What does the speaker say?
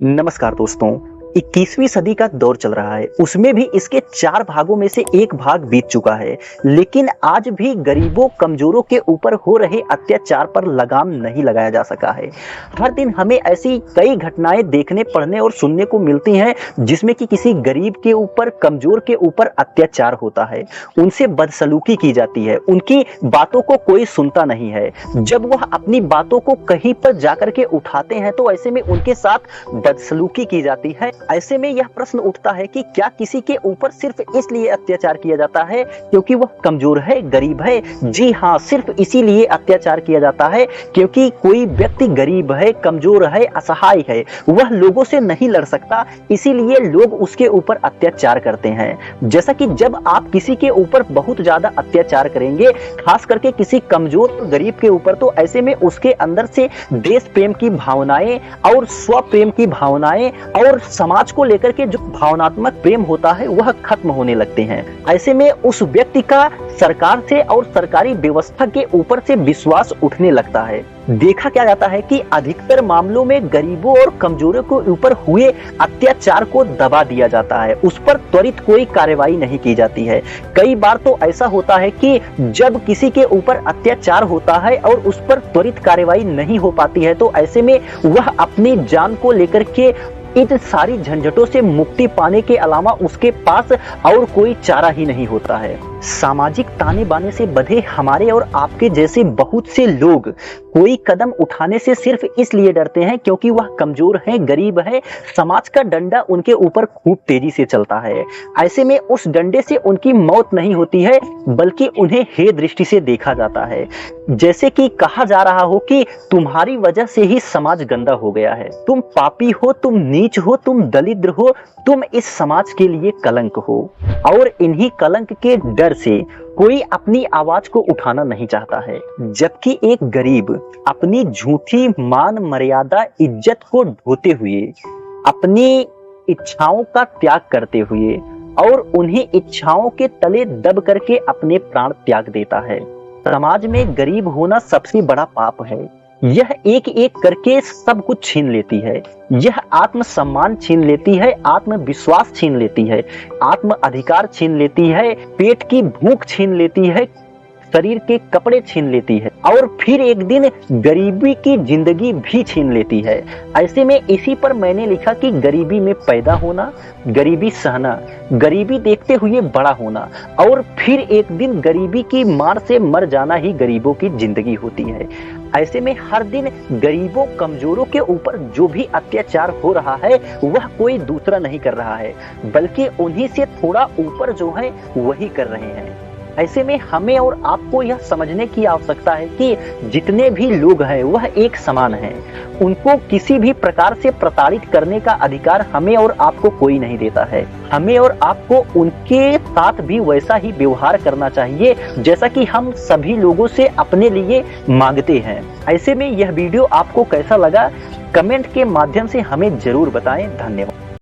नमस्कार दोस्तों। 21वीं सदी का दौर चल रहा है, उसमें भी इसके 4 भागों में से एक भाग बीत चुका है, लेकिन आज भी गरीबों कमजोरों के ऊपर हो रहे अत्याचार पर लगाम नहीं लगाया जा सका है। हर दिन हमें ऐसी कई घटनाएं देखने, पढ़ने और सुनने को मिलती हैं जिसमें कि किसी गरीब के ऊपर, कमजोर के ऊपर अत्याचार होता है, उनसे बदसलूकी की जाती है, उनकी बातों को कोई सुनता नहीं है। जब वह अपनी बातों को कहीं पर जाकर के उठाते हैं तो ऐसे में उनके साथ बदसलूकी की जाती है। ऐसे में यह प्रश्न उठता है कि क्या किसी के ऊपर सिर्फ इसलिए अत्याचार किया जाता है क्योंकि वह कमजोर है, गरीब है? जी हाँ, सिर्फ इसीलिए अत्याचार किया जाता है क्योंकि कोई व्यक्ति गरीब है, कमजोर है, असहाय है, वह लोगों से नहीं लड़ सकता, इसीलिए लोग उसके ऊपर अत्याचार करते हैं। जैसा कि जब आप किसी के ऊपर बहुत ज्यादा अत्याचार करेंगे, खास करके किसी कमजोर गरीब के ऊपर, तो ऐसे में उसके अंदर से देश प्रेम की भावनाएं और स्व प्रेम की भावनाएं और समाज को लेकर के जो भावनात्मक प्रेम होता है वह खत्म होने लगते हैं। ऐसे में उस व्यक्ति का सरकार से और सरकारी व्यवस्था के ऊपर से विश्वास उठने लगता है। देखा क्या जाता है कि अधिकतर मामलों में गरीबों और कमजोरों के ऊपर हुए अत्याचार को दबा दिया जाता है, उस पर त्वरित कोई कार्रवाई नहीं की जाती है। कई बार तो ऐसा होता है कि जब किसी के ऊपर अत्याचार होता है और उस पर त्वरित कार्रवाई नहीं हो पाती है तो ऐसे में वह अपनी जान को लेकर के इन सारी झंझटों से मुक्ति पाने के अलावा उसके पास और कोई चारा ही नहीं होता है। सामाजिक ताने बाने से बंधे हमारे और आपके जैसे बहुत से लोग कोई कदम उठाने से सिर्फ इसलिए डरते हैं क्योंकि वह कमजोर है, गरीब है, समाज का डंडा उनके ऊपर खूब तेजी से चलता है। ऐसे में उस डंडे से उनकी मौत नहीं होती है बल्कि उन्हें हे दृष्टि से देखा जाता है, जैसे कि कहा जा रहा हो कि तुम्हारी वजह से ही समाज गंदा हो गया है, तुम पापी हो, तुम नीच हो, तुम दरिद्र हो, तुम इस समाज के लिए कलंक हो। और इन्हीं कलंक के डर से कोई अपनी आवाज को उठाना नहीं चाहता है, जबकि एक गरीब अपनी झूठी मान मर्यादा इज्जत को ढोते हुए, अपनी इच्छाओं का त्याग करते हुए और उन्हीं इच्छाओं के तले दब करके अपने प्राण त्याग देता है। समाज में गरीब होना सबसे बड़ा पाप है। यह एक एक करके सब कुछ छीन लेती है। यह आत्मसम्मान छीन लेती है, आत्मविश्वास छीन लेती है, आत्म अधिकार छीन लेती है, पेट की भूख छीन लेती है, शरीर के कपड़े छीन लेती है और फिर एक दिन गरीबी की जिंदगी भी छीन लेती है। ऐसे में इसी पर मैंने लिखा कि गरीबी में पैदा होना, गरीबी सहना, गरीबी देखते हुए बड़ा होना और फिर एक दिन गरीबी की मार से मर जाना ही गरीबों की जिंदगी होती है। ऐसे में हर दिन गरीबों, कमजोरों के ऊपर जो भी अत्याचार हो रहा है वह कोई दूसरा नहीं कर रहा है बल्कि उन्हीं से थोड़ा ऊपर जो है वही कर रहे हैं। ऐसे में हमें और आपको यह समझने की आवश्यकता है कि जितने भी लोग हैं वह एक समान हैं, उनको किसी भी प्रकार से प्रताड़ित करने का अधिकार हमें और आपको कोई नहीं देता है। हमें और आपको उनके साथ भी वैसा ही व्यवहार करना चाहिए जैसा कि हम सभी लोगों से अपने लिए मांगते हैं। ऐसे में यह वीडियो आपको कैसा लगा, कमेंट के माध्यम से हमें जरूर बताएं। धन्यवाद।